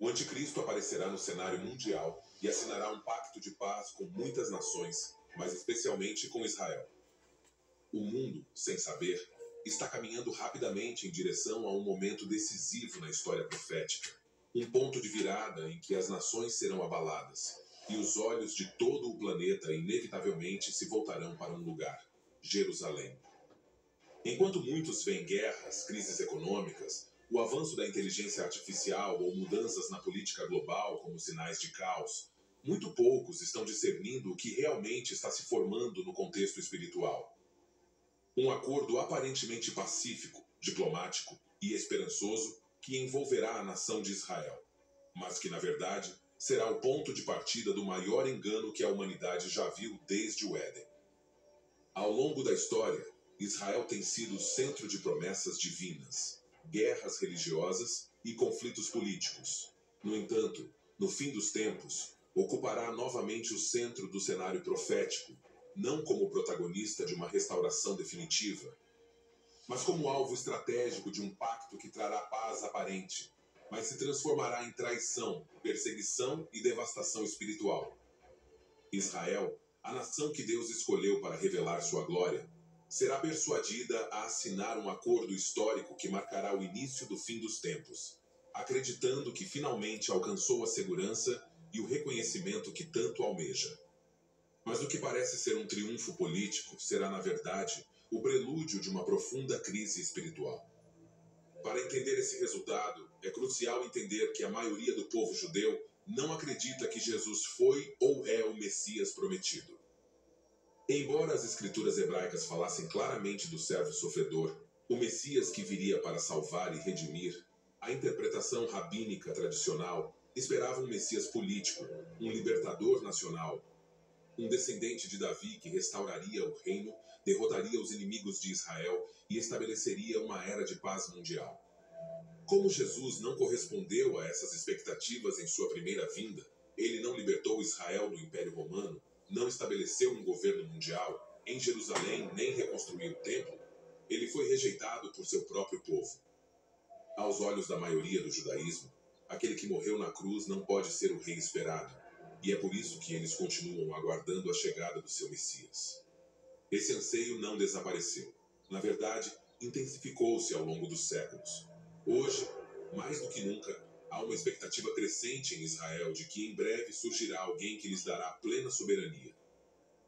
O anticristo aparecerá no cenário mundial e assinará um pacto de paz com muitas nações, mas especialmente com Israel. O mundo, sem saber, está caminhando rapidamente em direção a um momento decisivo na história profética. Um ponto de virada em que as nações serão abaladas e os olhos de todo o planeta inevitavelmente se voltarão para um lugar: Jerusalém. Enquanto muitos veem guerras, crises econômicas, o avanço da inteligência artificial ou mudanças na política global como sinais de caos, muito poucos estão discernindo o que realmente está se formando no contexto espiritual. Um acordo aparentemente pacífico, diplomático e esperançoso que envolverá a nação de Israel, mas que, na verdade, será o ponto de partida do maior engano que a humanidade já viu desde o Éden. Ao longo da história, Israel tem sido o centro de promessas divinas, guerras religiosas e conflitos políticos. No entanto, no fim dos tempos, ocupará novamente o centro do cenário profético, não como protagonista de uma restauração definitiva, mas como alvo estratégico de um pacto que trará paz aparente, mas se transformará em traição, perseguição e devastação espiritual. Israel, a nação que Deus escolheu para revelar sua glória, será persuadida a assinar um acordo histórico que marcará o início do fim dos tempos, acreditando que finalmente alcançou a segurança e o reconhecimento que tanto almeja. Mas o que parece ser um triunfo político será, na verdade, o prelúdio de uma profunda crise espiritual. Para entender esse resultado, é crucial entender que a maioria do povo judeu não acredita que Jesus foi ou é o Messias prometido. Embora as escrituras hebraicas falassem claramente do servo sofredor, o Messias que viria para salvar e redimir, a interpretação rabínica tradicional esperava um Messias político, um libertador nacional, um descendente de Davi que restauraria o reino, derrotaria os inimigos de Israel e estabeleceria uma era de paz mundial. Como Jesus não correspondeu a essas expectativas em sua primeira vinda, ele não libertou Israel do Império Romano, não estabeleceu um governo mundial, em Jerusalém nem reconstruiu o templo, ele foi rejeitado por seu próprio povo. Aos olhos da maioria do judaísmo, aquele que morreu na cruz não pode ser o rei esperado, e é por isso que eles continuam aguardando a chegada do seu Messias. Esse anseio não desapareceu. Na verdade, intensificou-se ao longo dos séculos. Hoje, mais do que nunca, há uma expectativa crescente em Israel de que em breve surgirá alguém que lhes dará plena soberania,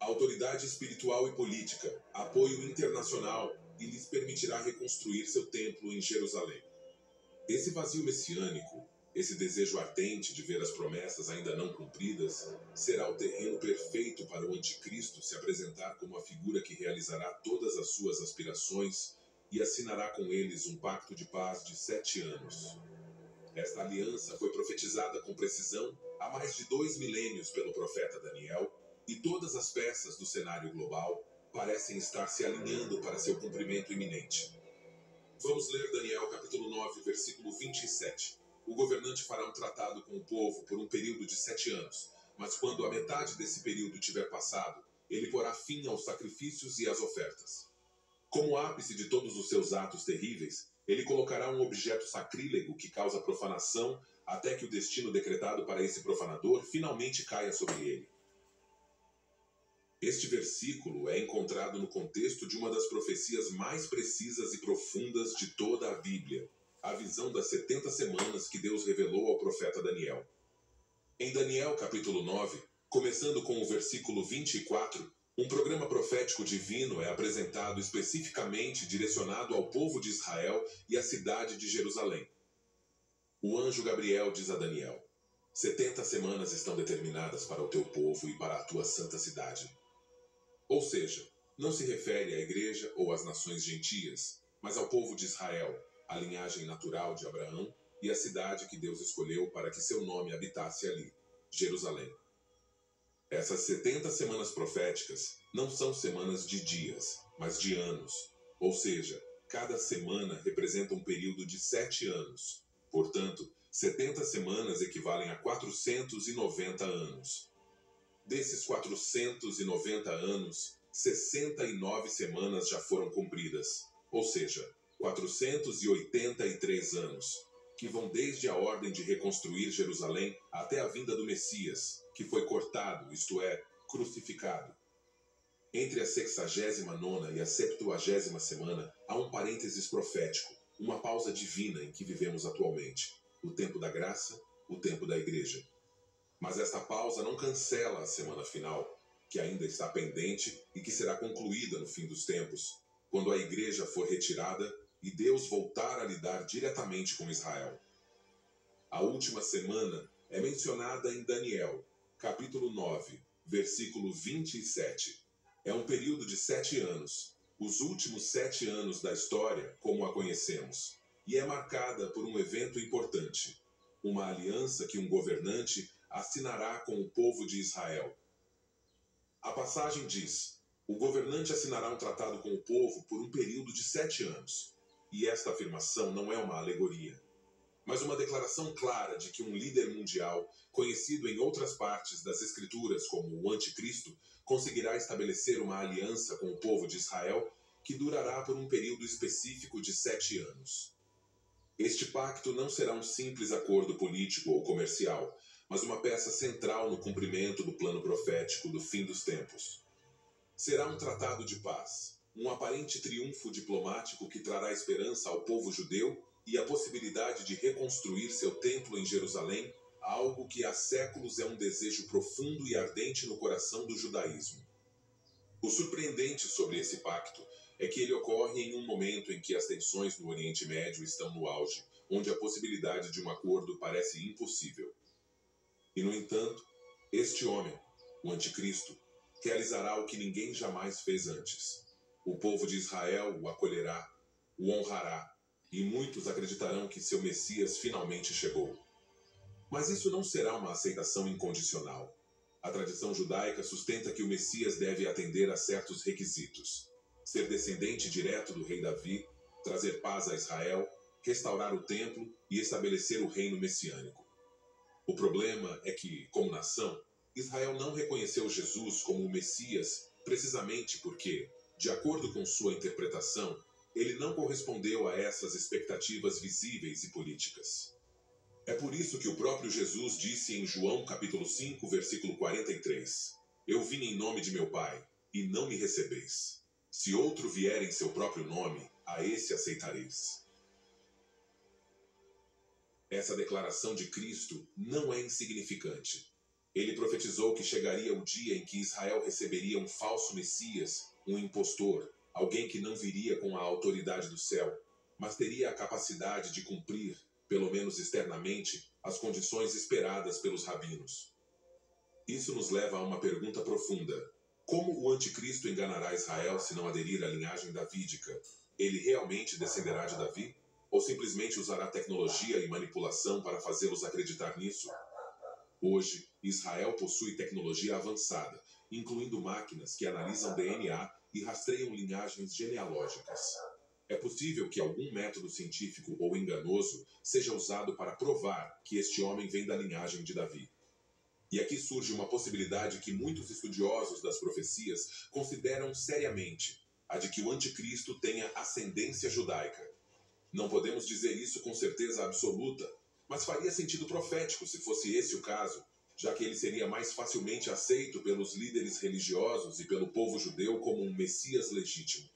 autoridade espiritual e política, apoio internacional e lhes permitirá reconstruir seu templo em Jerusalém. Esse vazio messiânico, esse desejo ardente de ver as promessas ainda não cumpridas, será o terreno perfeito para o anticristo se apresentar como a figura que realizará todas as suas aspirações e assinará com eles um pacto de paz de 7 anos. Esta aliança foi profetizada com precisão há mais de 2 milênios pelo profeta Daniel, e todas as peças do cenário global parecem estar se alinhando para seu cumprimento iminente. Vamos ler Daniel capítulo 9, versículo 27. O governante fará um tratado com o povo por um período de 7 anos, mas quando a metade desse período tiver passado, ele porá fim aos sacrifícios e às ofertas. Como ápice de todos os seus atos terríveis, ele colocará um objeto sacrílego que causa profanação até que o destino decretado para esse profanador finalmente caia sobre ele. Este versículo é encontrado no contexto de uma das profecias mais precisas e profundas de toda a Bíblia, a visão das 70 semanas que Deus revelou ao profeta Daniel. Em Daniel capítulo 9, começando com o versículo 24, um programa profético divino é apresentado especificamente direcionado ao povo de Israel e à cidade de Jerusalém. O anjo Gabriel diz a Daniel: 70 semanas estão determinadas para o teu povo e para a tua santa cidade. Ou seja, não se refere à igreja ou às nações gentias, mas ao povo de Israel, a linhagem natural de Abraão e a cidade que Deus escolheu para que seu nome habitasse ali, Jerusalém. Essas 70 semanas proféticas não são semanas de dias, mas de anos. Ou seja, cada semana representa um período de 7 anos. Portanto, 70 semanas equivalem a 490 anos. Desses 490 anos, 69 semanas já foram cumpridas, ou seja, 483 anos, que vão desde a ordem de reconstruir Jerusalém até a vinda do Messias, que foi cortado, isto é, crucificado. Entre a 69ª e a 70ª semana, há um parênteses profético, uma pausa divina em que vivemos atualmente, o tempo da graça, o tempo da igreja. Mas esta pausa não cancela a semana final, que ainda está pendente e que será concluída no fim dos tempos, quando a igreja for retirada e Deus voltar a lidar diretamente com Israel. A última semana é mencionada em Daniel, capítulo 9, versículo 27. É um período de 7 anos, os últimos 7 anos da história como a conhecemos, e é marcada por um evento importante, uma aliança que um governante assinará com o povo de Israel. A passagem diz: o governante assinará um tratado com o povo por um período de 7 anos. E esta afirmação não é uma alegoria, mas uma declaração clara de que um líder mundial, conhecido em outras partes das Escrituras como o Anticristo, conseguirá estabelecer uma aliança com o povo de Israel que durará por um período específico de 7 anos. Este pacto não será um simples acordo político ou comercial, mas uma peça central no cumprimento do plano profético do fim dos tempos. Será um tratado de paz, um aparente triunfo diplomático que trará esperança ao povo judeu e a possibilidade de reconstruir seu templo em Jerusalém, algo que há séculos é um desejo profundo e ardente no coração do judaísmo. O surpreendente sobre esse pacto é que ele ocorre em um momento em que as tensões no Oriente Médio estão no auge, onde a possibilidade de um acordo parece impossível. E, no entanto, este homem, o Anticristo, realizará o que ninguém jamais fez antes. O povo de Israel o acolherá, o honrará, e muitos acreditarão que seu Messias finalmente chegou. Mas isso não será uma aceitação incondicional. A tradição judaica sustenta que o Messias deve atender a certos requisitos: ser descendente direto do rei Davi, trazer paz a Israel, restaurar o templo e estabelecer o reino messiânico. O problema é que, como nação, Israel não reconheceu Jesus como o Messias precisamente porque, de acordo com sua interpretação, ele não correspondeu a essas expectativas visíveis e políticas. É por isso que o próprio Jesus disse em João capítulo 5, versículo 43: Eu vim em nome de meu Pai, e não me recebeis. Se outro vier em seu próprio nome, a esse aceitareis. Essa declaração de Cristo não é insignificante. Ele profetizou que chegaria o dia em que Israel receberia um falso Messias, um impostor, alguém que não viria com a autoridade do céu, mas teria a capacidade de cumprir, pelo menos externamente, as condições esperadas pelos rabinos. Isso nos leva a uma pergunta profunda: como o anticristo enganará Israel se não aderir à linhagem davídica? Ele realmente descenderá de Davi? Ou simplesmente usará tecnologia e manipulação para fazê-los acreditar nisso? Hoje, Israel possui tecnologia avançada, incluindo máquinas que analisam DNA e rastreiam linhagens genealógicas. É possível que algum método científico ou enganoso seja usado para provar que este homem vem da linhagem de Davi. E aqui surge uma possibilidade que muitos estudiosos das profecias consideram seriamente, a de que o anticristo tenha ascendência judaica. Não podemos dizer isso com certeza absoluta, mas faria sentido profético se fosse esse o caso, já que ele seria mais facilmente aceito pelos líderes religiosos e pelo povo judeu como um Messias legítimo.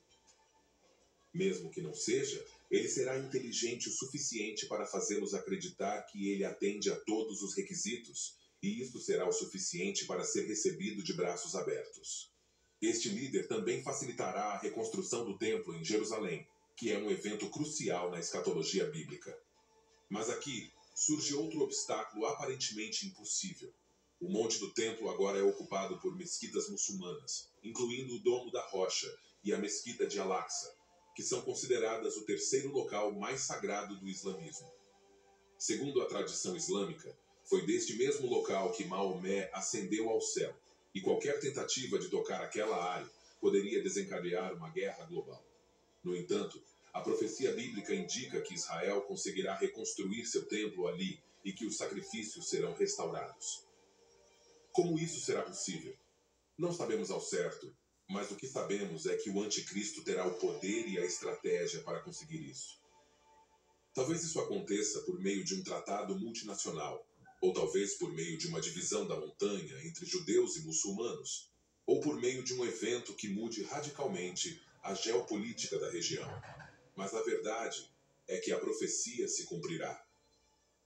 Mesmo que não seja, ele será inteligente o suficiente para fazê-los acreditar que ele atende a todos os requisitos, e isso será o suficiente para ser recebido de braços abertos. Este líder também facilitará a reconstrução do templo em Jerusalém, que é um evento crucial na escatologia bíblica. Mas aqui surge outro obstáculo aparentemente impossível. O Monte do Templo agora é ocupado por mesquitas muçulmanas, incluindo o Domo da Rocha e a Mesquita de Al-Aqsa, que são consideradas o terceiro local mais sagrado do islamismo. Segundo a tradição islâmica, foi deste mesmo local que Maomé ascendeu ao céu, e qualquer tentativa de tocar aquela área poderia desencadear uma guerra global. No entanto, a profecia bíblica indica que Israel conseguirá reconstruir seu templo ali e que os sacrifícios serão restaurados. Como isso será possível? Não sabemos ao certo, mas o que sabemos é que o anticristo terá o poder e a estratégia para conseguir isso. Talvez isso aconteça por meio de um tratado multinacional, ou talvez por meio de uma divisão da montanha entre judeus e muçulmanos, ou por meio de um evento que mude radicalmente a geopolítica da região. Mas a verdade é que a profecia se cumprirá.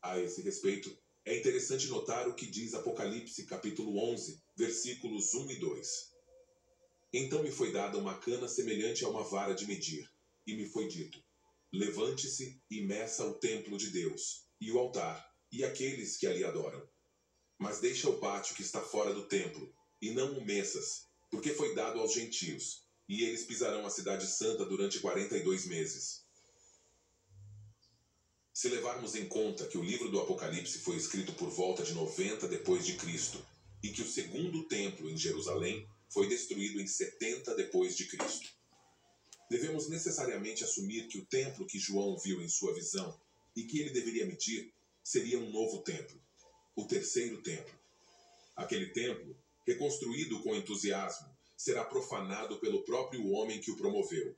A esse respeito, é interessante notar o que diz Apocalipse capítulo 11, versículos 1 e 2. Então me foi dada uma cana semelhante a uma vara de medir, e me foi dito: levante-se e meça o templo de Deus, e o altar, e aqueles que ali adoram. Mas deixa o pátio que está fora do templo, e não o meças, porque foi dado aos gentios, e eles pisarão a cidade santa durante 42 meses. Se levarmos em conta que o livro do Apocalipse foi escrito por volta de 90 depois de Cristo, e que o segundo templo em Jerusalém foi destruído em 70 depois de Cristo, devemos necessariamente assumir que o templo que João viu em sua visão e que ele deveria medir seria um novo templo, o terceiro templo. Aquele templo, reconstruído com entusiasmo, será profanado pelo próprio homem que o promoveu,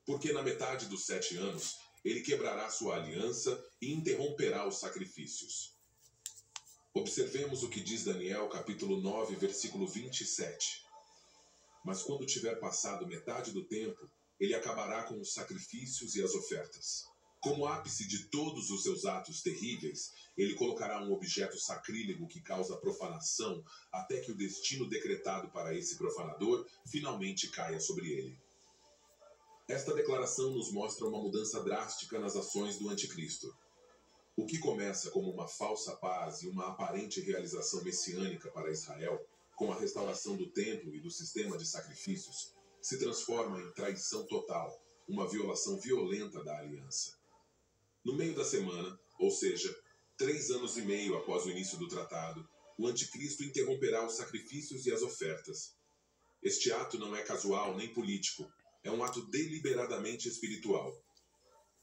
porque na metade dos 7 anos ele quebrará sua aliança e interromperá os sacrifícios. Observemos o que diz Daniel capítulo 9, versículo 27. Mas quando tiver passado metade do tempo, ele acabará com os sacrifícios e as ofertas. Como ápice de todos os seus atos terríveis, ele colocará um objeto sacrílego que causa profanação até que o destino decretado para esse profanador finalmente caia sobre ele. Esta declaração nos mostra uma mudança drástica nas ações do anticristo. O que começa como uma falsa paz e uma aparente realização messiânica para Israel, com a restauração do templo e do sistema de sacrifícios, se transforma em traição total, uma violação violenta da aliança. No meio da semana, ou seja, 3 anos e meio após o início do tratado, o anticristo interromperá os sacrifícios e as ofertas. Este ato não é casual nem político, é um ato deliberadamente espiritual.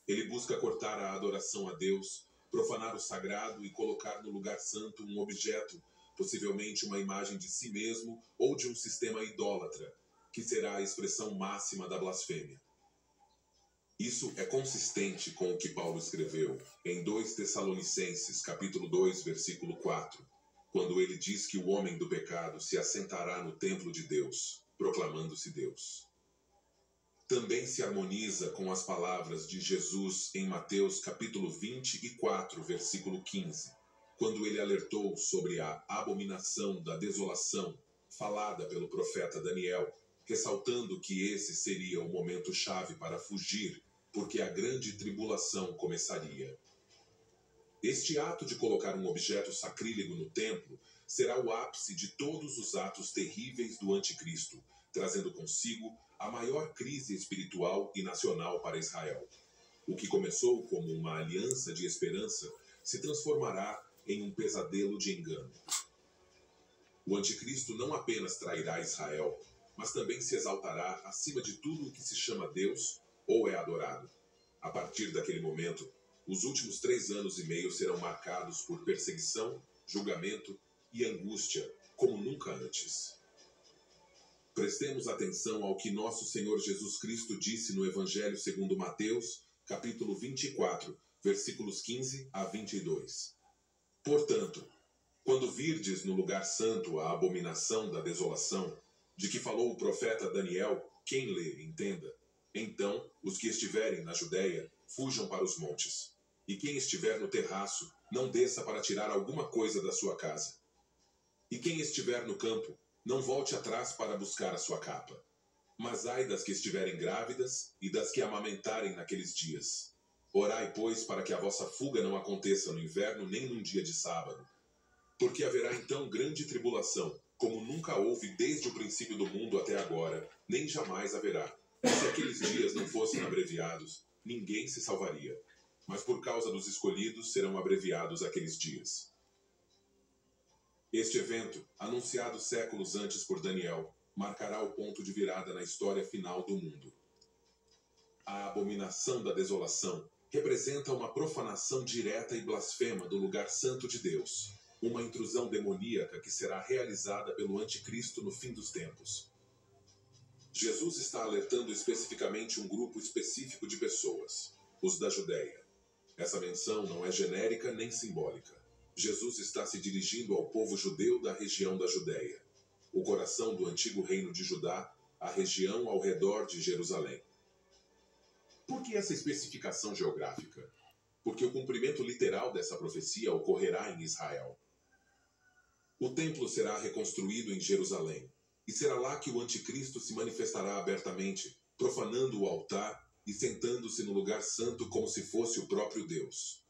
Ele busca cortar a adoração a Deus, profanar o sagrado e colocar no lugar santo um objeto, possivelmente uma imagem de si mesmo ou de um sistema idólatra, que será a expressão máxima da blasfêmia. Isso é consistente com o que Paulo escreveu em 2 Tessalonicenses, capítulo 2, versículo 4, quando ele diz que o homem do pecado se assentará no templo de Deus, proclamando-se Deus. Também se harmoniza com as palavras de Jesus em Mateus capítulo 24, versículo 15, quando ele alertou sobre a abominação da desolação falada pelo profeta Daniel, ressaltando que esse seria o momento-chave para fugir, porque a grande tribulação começaria. Este ato de colocar um objeto sacrílego no templo será o ápice de todos os atos terríveis do anticristo, trazendo consigo a maior crise espiritual e nacional para Israel. O que começou como uma aliança de esperança se transformará em um pesadelo de engano. O anticristo não apenas trairá Israel, mas também se exaltará acima de tudo o que se chama Deus ou é adorado. A partir daquele momento, os últimos 3 anos e meio serão marcados por perseguição, julgamento e angústia, como nunca antes. Prestemos atenção ao que nosso Senhor Jesus Cristo disse no Evangelho segundo Mateus, capítulo 24, versículos 15 a 22. Portanto, quando virdes no lugar santo a abominação da desolação, de que falou o profeta Daniel, quem lê, entenda. Então, os que estiverem na Judéia, fujam para os montes. E quem estiver no terraço, não desça para tirar alguma coisa da sua casa. E quem estiver no campo, não volte atrás para buscar a sua capa. Mas ai das que estiverem grávidas e das que amamentarem naqueles dias. Orai, pois, para que a vossa fuga não aconteça no inverno nem num dia de sábado. Porque haverá então grande tribulação, como nunca houve desde o princípio do mundo até agora, nem jamais haverá. Se aqueles dias não fossem abreviados, ninguém se salvaria. Mas por causa dos escolhidos serão abreviados aqueles dias. Este evento, anunciado séculos antes por Daniel, marcará o ponto de virada na história final do mundo. A abominação da desolação representa uma profanação direta e blasfema do lugar santo de Deus, uma intrusão demoníaca que será realizada pelo anticristo no fim dos tempos. Jesus está alertando especificamente um grupo específico de pessoas, os da Judéia. Essa menção não é genérica nem simbólica. Jesus está se dirigindo ao povo judeu da região da Judéia, o coração do antigo reino de Judá, a região ao redor de Jerusalém. Por que essa especificação geográfica? Porque o cumprimento literal dessa profecia ocorrerá em Israel. O templo será reconstruído em Jerusalém, e será lá que o anticristo se manifestará abertamente, profanando o altar e sentando-se no lugar santo como se fosse o próprio Deus.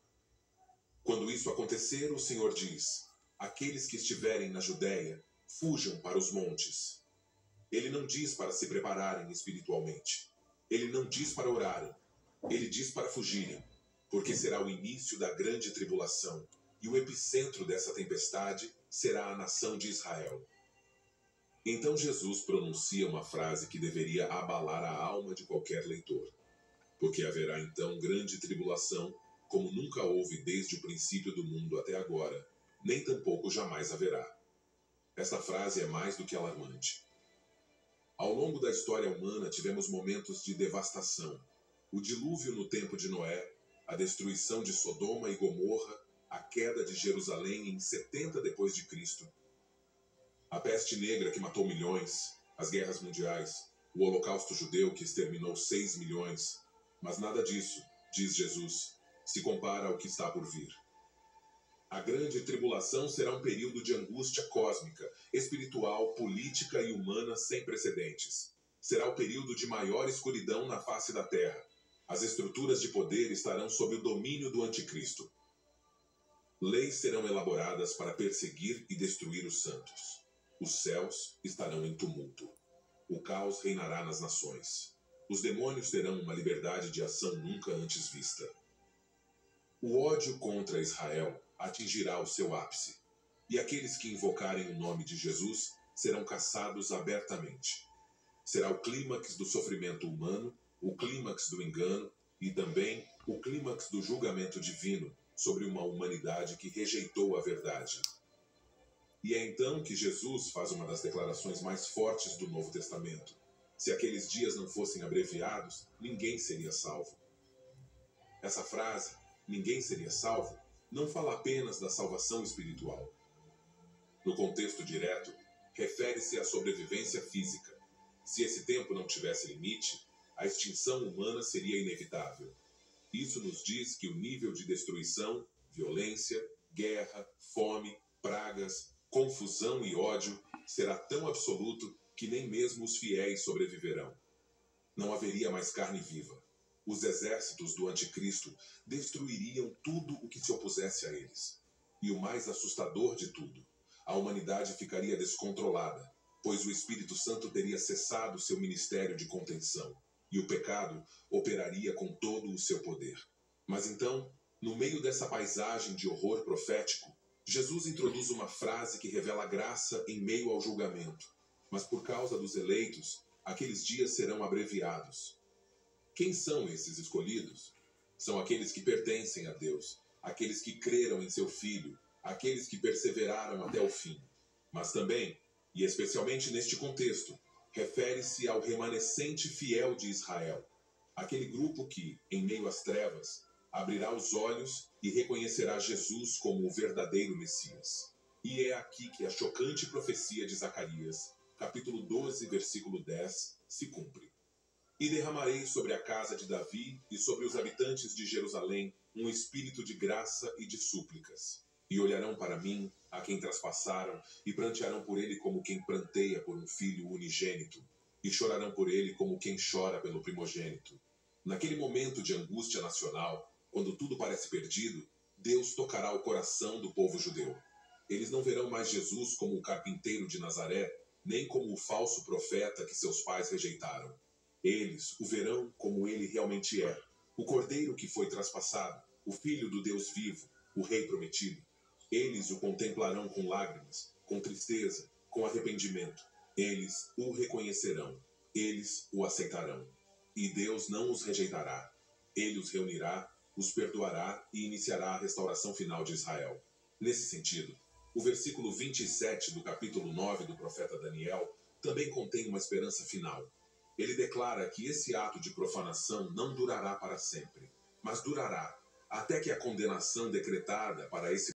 Quando isso acontecer, o Senhor diz: aqueles que estiverem na Judéia, fujam para os montes. Ele não diz para se prepararem espiritualmente. Ele não diz para orarem. Ele diz para fugirem, porque será o início da grande tribulação, e o epicentro dessa tempestade será a nação de Israel. Então Jesus pronuncia uma frase que deveria abalar a alma de qualquer leitor. Porque haverá então grande tribulação, como nunca houve desde o princípio do mundo até agora, nem tampouco jamais haverá. Esta frase é mais do que alarmante. Ao longo da história humana tivemos momentos de devastação. O dilúvio no tempo de Noé, a destruição de Sodoma e Gomorra, a queda de Jerusalém em 70 depois de Cristo, a peste negra que matou milhões, as guerras mundiais, o holocausto judeu que exterminou 6 milhões. Mas nada disso, diz Jesus, se compara ao que está por vir. A grande tribulação será um período de angústia cósmica, espiritual, política e humana sem precedentes. Será o período de maior escuridão na face da terra. As estruturas de poder estarão sob o domínio do anticristo. Leis serão elaboradas para perseguir e destruir os santos. Os céus estarão em tumulto. O caos reinará nas nações. Os demônios terão uma liberdade de ação nunca antes vista. O ódio contra Israel atingirá o seu ápice, e aqueles que invocarem o nome de Jesus serão caçados abertamente. Será o clímax do sofrimento humano, o clímax do engano e também o clímax do julgamento divino sobre uma humanidade que rejeitou a verdade. E é então que Jesus faz uma das declarações mais fortes do Novo Testamento. Se aqueles dias não fossem abreviados, ninguém seria salvo. Essa frase, ninguém seria salvo, não fala apenas da salvação espiritual. No contexto direto, refere-se à sobrevivência física. Se esse tempo não tivesse limite, a extinção humana seria inevitável. Isso nos diz que o nível de destruição, violência, guerra, fome, pragas, confusão e ódio será tão absoluto que nem mesmo os fiéis sobreviverão. Não haveria mais carne viva. Os exércitos do anticristo destruiriam tudo o que se opusesse a eles. E o mais assustador de tudo, a humanidade ficaria descontrolada, pois o Espírito Santo teria cessado seu ministério de contenção, e o pecado operaria com todo o seu poder. Mas então, no meio dessa paisagem de horror profético, Jesus introduz uma frase que revela graça em meio ao julgamento. Mas por causa dos eleitos, aqueles dias serão abreviados. Quem são esses escolhidos? São aqueles que pertencem a Deus, aqueles que creram em seu Filho, aqueles que perseveraram até o fim. Mas também, e especialmente neste contexto, refere-se ao remanescente fiel de Israel, aquele grupo que, em meio às trevas, abrirá os olhos e reconhecerá Jesus como o verdadeiro Messias. E é aqui que a chocante profecia de Zacarias, capítulo 12, versículo 10, se cumpre. E derramarei sobre a casa de Davi e sobre os habitantes de Jerusalém um espírito de graça e de súplicas. E olharão para mim, a quem traspassaram, e prantearão por ele como quem pranteia por um filho unigênito, e chorarão por ele como quem chora pelo primogênito. Naquele momento de angústia nacional, quando tudo parece perdido, Deus tocará o coração do povo judeu. Eles não verão mais Jesus como o carpinteiro de Nazaré, nem como o falso profeta que seus pais rejeitaram. Eles o verão como ele realmente é, o cordeiro que foi traspassado, o filho do Deus vivo, o rei prometido. Eles o contemplarão com lágrimas, com tristeza, com arrependimento. Eles o reconhecerão, eles o aceitarão. E Deus não os rejeitará. Ele os reunirá, os perdoará e iniciará a restauração final de Israel. Nesse sentido, o versículo 27 do capítulo 9 do profeta Daniel também contém uma esperança final. Ele declara que esse ato de profanação não durará para sempre, mas durará até que a condenação decretada para esse